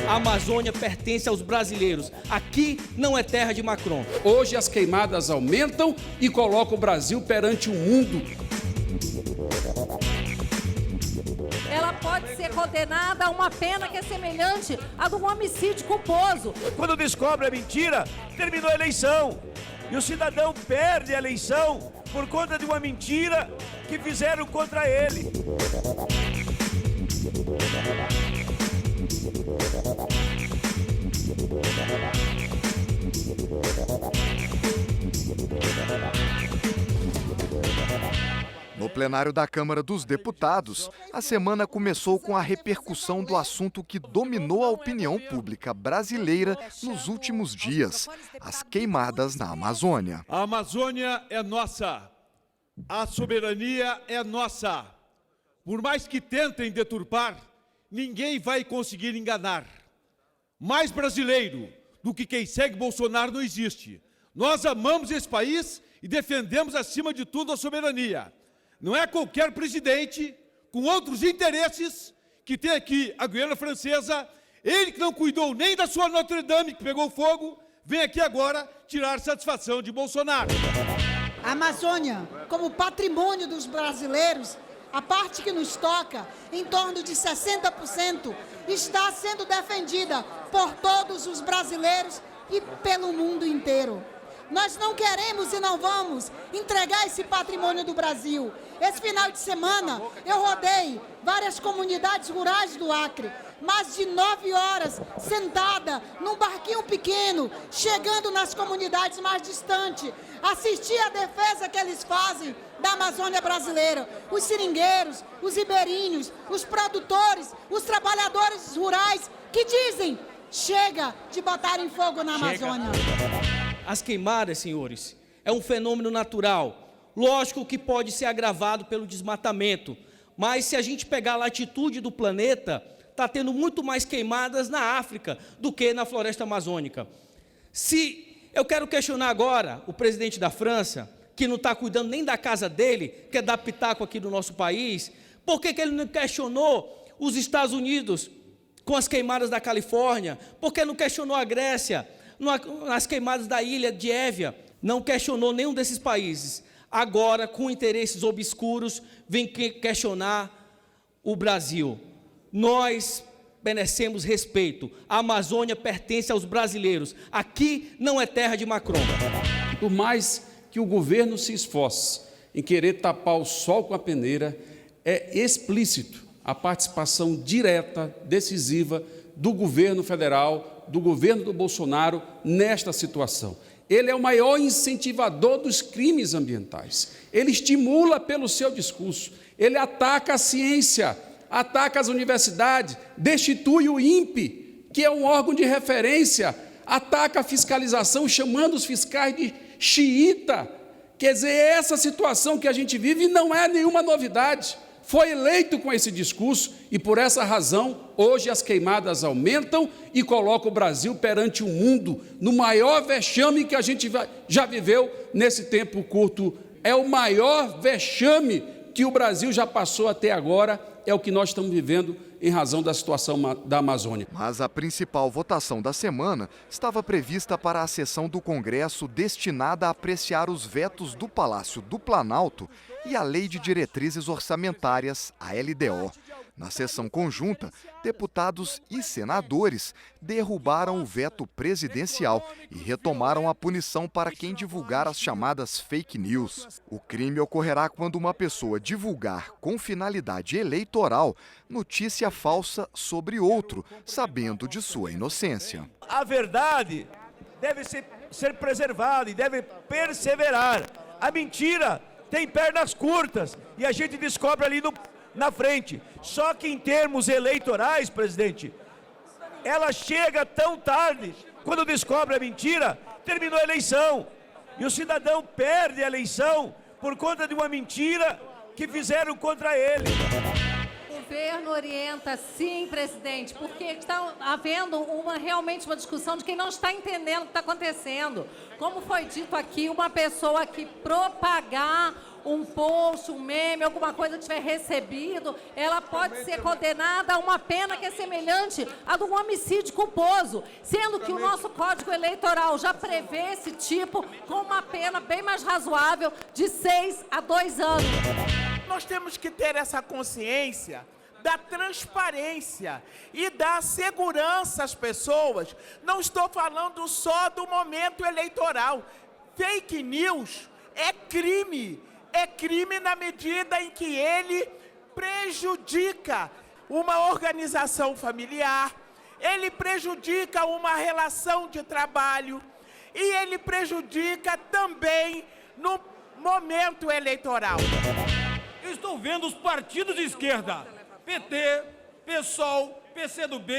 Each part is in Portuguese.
A Amazônia pertence aos brasileiros. Aqui não é terra de Macron. Hoje as queimadas aumentam e colocam o Brasil perante o mundo. Ela pode ser condenada a uma pena que é semelhante à de um homicídio culposo. Quando descobre a mentira, terminou a eleição. E o cidadão perde a eleição por conta de uma mentira que fizeram contra ele. No plenário da Câmara dos Deputados, a semana começou com a repercussão do assunto que dominou a opinião pública brasileira nos últimos dias: as queimadas na Amazônia. A Amazônia é nossa, a soberania é nossa. Por mais que tentem deturpar, ninguém vai conseguir enganar. Mais brasileiro do que quem segue Bolsonaro não existe. Nós amamos esse país e defendemos, acima de tudo, a soberania. Não é qualquer presidente com outros interesses que tem aqui a Guiana Francesa, ele que não cuidou nem da sua Notre Dame, que pegou fogo, vem aqui agora tirar satisfação de Bolsonaro. A Amazônia, como patrimônio dos brasileiros, a parte que nos toca, em torno de 60%, está sendo defendida por todos os brasileiros e pelo mundo inteiro. Nós não queremos e não vamos entregar esse patrimônio do Brasil. Esse final de semana eu rodei várias comunidades rurais do Acre, mais de 9 horas sentada num barquinho pequeno, chegando nas comunidades mais distantes, assisti a defesa que eles fazem da Amazônia brasileira. Os seringueiros, os ribeirinhos, os produtores, os trabalhadores rurais que dizem: chega de botarem fogo na Amazônia. As queimadas, senhores, é um fenômeno natural. Lógico que pode ser agravado pelo desmatamento, mas se a gente pegar a latitude do planeta, está tendo muito mais queimadas na África do que na floresta amazônica. Se eu quero questionar agora o presidente da França, que não está cuidando nem da casa dele, quer dar pitaco aqui no nosso país, por que ele não questionou os Estados Unidos com as queimadas da Califórnia? Por que não questionou a Grécia nas queimadas da ilha de Évia? Não questionou nenhum desses países. Agora, com interesses obscuros, vem questionar o Brasil. Nós merecemos respeito. A Amazônia pertence aos brasileiros. Aqui não é terra de Macron. Por mais que o governo se esforce em querer tapar o sol com a peneira, é explícito a participação direta, decisiva do governo federal, do governo do Bolsonaro nesta situação. Ele é o maior incentivador dos crimes ambientais. Ele estimula pelo seu discurso, ele ataca a ciência, ataca as universidades, destitui o INPE, que é um órgão de referência, ataca a fiscalização, chamando os fiscais de xiita. Quer dizer, essa situação que a gente vive não é nenhuma novidade. Foi eleito com esse discurso e, por essa razão, hoje as queimadas aumentam e colocam o Brasil perante o mundo no maior vexame que a gente já viveu nesse tempo curto. É o maior vexame que o Brasil já passou até agora, é o que nós estamos vivendo em razão da situação da Amazônia. Mas a principal votação da semana estava prevista para a sessão do Congresso destinada a apreciar os vetos do Palácio do Planalto e a Lei de Diretrizes Orçamentárias, a LDO. Na sessão conjunta, deputados e senadores derrubaram o veto presidencial e retomaram a punição para quem divulgar as chamadas fake news. O crime ocorrerá quando uma pessoa divulgar com finalidade eleitoral notícia falsa sobre outro, sabendo de sua inocência. A verdade deve ser preservada e deve perseverar. A mentira tem pernas curtas e a gente descobre ali na frente. Só que em termos eleitorais, presidente, ela chega tão tarde. Quando descobre a mentira, terminou a eleição. E o cidadão perde a eleição por conta de uma mentira que fizeram contra ele. governo orienta, sim, presidente, porque está havendo realmente uma discussão de quem não está entendendo o que está acontecendo. Como foi dito aqui, uma pessoa que propagar um post, um meme, alguma coisa que tiver recebido, ela pode ser condenada a uma pena que é semelhante à de um homicídio culposo, sendo que o nosso Código Eleitoral já prevê esse tipo com uma pena bem mais razoável de 6 a 2 anos. Nós temos que ter essa consciência da transparência e da segurança às pessoas. Não estou falando só do momento eleitoral. Fake news é crime. É crime na medida em que ele prejudica uma organização familiar, ele prejudica uma relação de trabalho e ele prejudica também no momento eleitoral. Eu estou vendo os partidos de esquerda, PT, PSOL, PCdoB,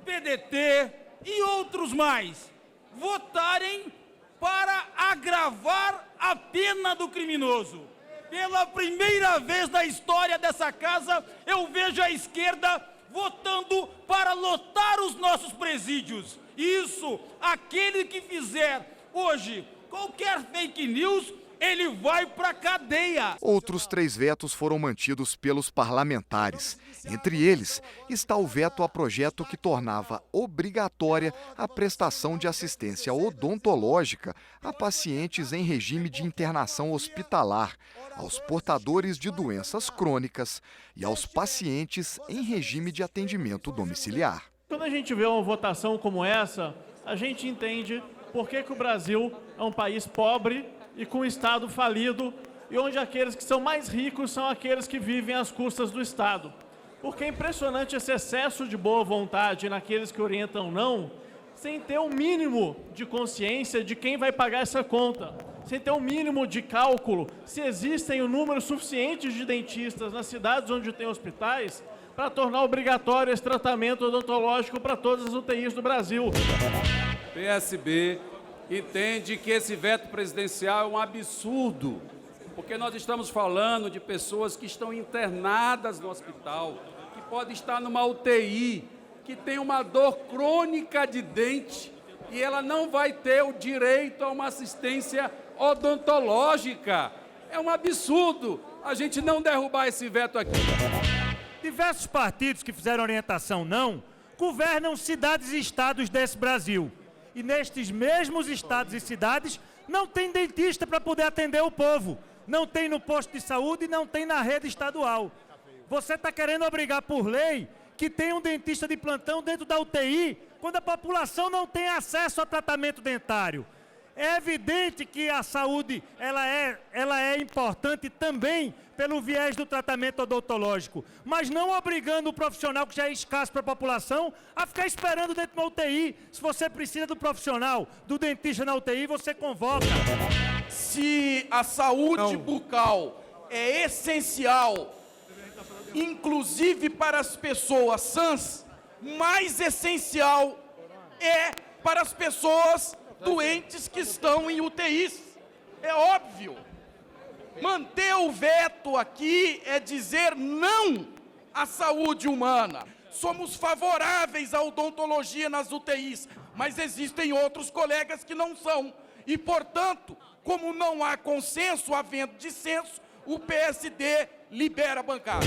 PDT e outros mais, votarem para agravar a pena do criminoso. Pela primeira vez na história dessa casa, eu vejo a esquerda votando para lotar os nossos presídios. Isso, aquele que fizer hoje qualquer fake news, ele vai para a cadeia. Outros 3 vetos foram mantidos pelos parlamentares. Entre eles está o veto a projeto que tornava obrigatória a prestação de assistência odontológica a pacientes em regime de internação hospitalar, aos portadores de doenças crônicas e aos pacientes em regime de atendimento domiciliar. Quando a gente vê uma votação como essa, a gente entende por que o Brasil é um país pobre e com um Estado falido, e onde aqueles que são mais ricos são aqueles que vivem às custas do Estado. Porque é impressionante esse excesso de boa vontade naqueles que orientam não, sem ter um mínimo de consciência de quem vai pagar essa conta, sem ter um mínimo de cálculo se existem um número suficiente de dentistas nas cidades onde tem hospitais para tornar obrigatório esse tratamento odontológico para todas as UTIs do Brasil. PSB entende que esse veto presidencial é um absurdo, porque nós estamos falando de pessoas que estão internadas no hospital, que podem estar numa UTI, que tem uma dor crônica de dente, e ela não vai ter o direito a uma assistência odontológica. É um absurdo a gente não derrubar esse veto aqui. Diversos partidos que fizeram orientação não, governam cidades e estados desse Brasil. E nestes mesmos estados e cidades, não tem dentista para poder atender o povo. Não tem no posto de saúde e não tem na rede estadual. Você está querendo obrigar por lei que tenha um dentista de plantão dentro da UTI, quando a população não tem acesso a tratamento dentário. É evidente que a saúde ela é importante também pelo viés do tratamento odontológico, mas não obrigando o profissional que já é escasso para a população a ficar esperando dentro de uma UTI. Se você precisa do profissional, do dentista na UTI, você convoca. Se a saúde bucal é essencial, inclusive para as pessoas sãs, mais essencial é para as pessoas doentes que estão em UTIs. É óbvio. Manter o veto aqui é dizer não à saúde humana. Somos favoráveis à odontologia nas UTIs, mas existem outros colegas que não são. E, portanto, como não há consenso, havendo dissenso, o PSD libera a bancada.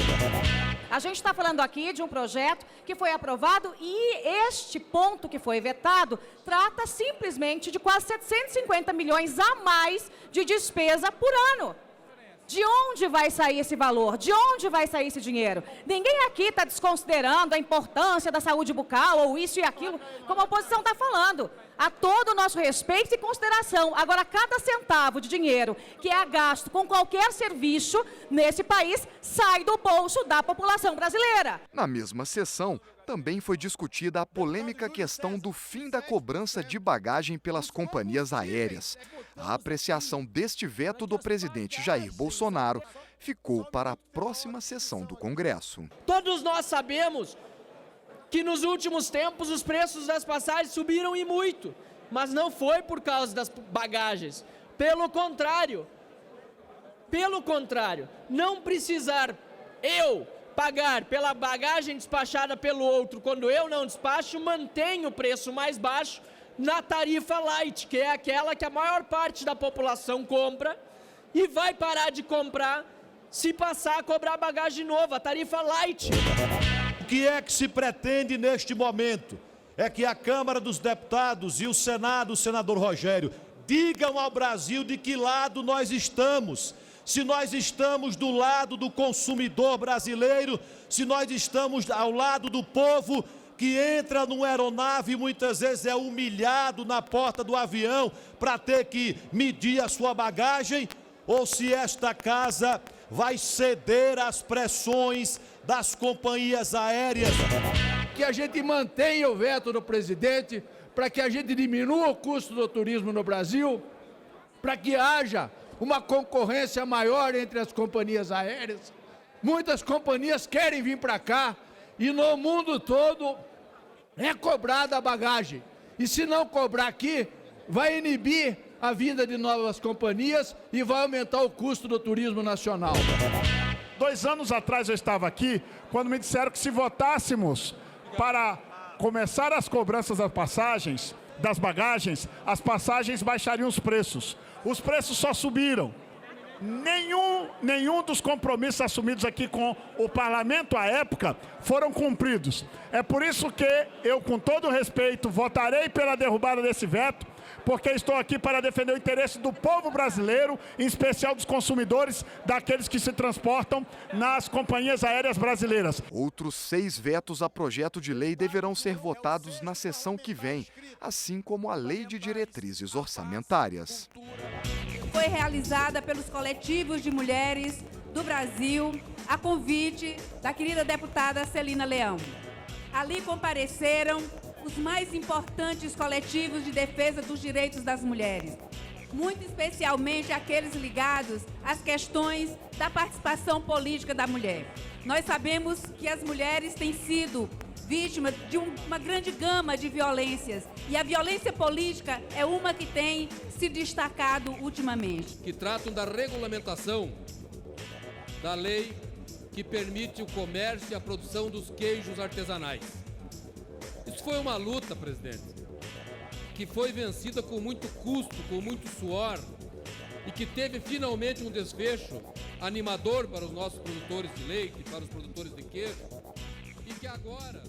A gente está falando aqui de um projeto que foi aprovado e este ponto que foi vetado trata simplesmente de quase 750 milhões a mais de despesa por ano. De onde vai sair esse valor? De onde vai sair esse dinheiro? Ninguém aqui está desconsiderando a importância da saúde bucal ou isso e aquilo, como a oposição está falando. A todo o nosso respeito e consideração. Agora, cada centavo de dinheiro que é gasto com qualquer serviço nesse país sai do bolso da população brasileira. Na mesma sessão, também foi discutida a polêmica questão do fim da cobrança de bagagem pelas companhias aéreas. A apreciação deste veto do presidente Jair Bolsonaro ficou para a próxima sessão do Congresso. Todos nós sabemos que nos últimos tempos os preços das passagens subiram e muito, mas não foi por causa das bagagens. Pelo contrário, não precisar eu pagar pela bagagem despachada pelo outro quando eu não despacho, mantém o preço mais baixo na tarifa light, que é aquela que a maior parte da população compra e vai parar de comprar se passar a cobrar bagagem nova, a tarifa light. O que é que se pretende neste momento? É que a Câmara dos Deputados e o Senado, o senador Rogério, digam ao Brasil de que lado nós estamos. Se nós estamos do lado do consumidor brasileiro, se nós estamos ao lado do povo que entra numa aeronave e muitas vezes é humilhado na porta do avião para ter que medir a sua bagagem, ou se esta casa vai ceder às pressões das companhias aéreas. Que a gente mantenha o veto do presidente para que a gente diminua o custo do turismo no Brasil, para que haja uma concorrência maior entre as companhias aéreas. Muitas companhias querem vir para cá e no mundo todo é cobrada a bagagem. E se não cobrar aqui, vai inibir a vinda de novas companhias e vai aumentar o custo do turismo nacional. 2 anos atrás eu estava aqui, quando me disseram que se votássemos para começar as cobranças das bagagens, as passagens baixariam os preços. Os preços só subiram. Nenhum dos compromissos assumidos aqui com o parlamento à época foram cumpridos. É por isso que eu, com todo respeito, votarei pela derrubada desse veto, porque estou aqui para defender o interesse do povo brasileiro, em especial dos consumidores, daqueles que se transportam nas companhias aéreas brasileiras. Outros 6 vetos a projeto de lei deverão ser votados na sessão que vem, assim como a Lei de Diretrizes Orçamentárias. Foi realizada pelos coletivos de mulheres do Brasil, a convite da querida deputada Celina Leão. Ali compareceram os mais importantes coletivos de defesa dos direitos das mulheres, muito especialmente aqueles ligados às questões da participação política da mulher. Nós sabemos que as mulheres têm sido vítimas de uma grande gama de violências e a violência política é uma que tem se destacado ultimamente. Que tratam da regulamentação da lei que permite o comércio e a produção dos queijos artesanais. Isso foi uma luta, presidente, que foi vencida com muito custo, com muito suor e que teve finalmente um desfecho animador para os nossos produtores de leite, para os produtores de queijo e que agora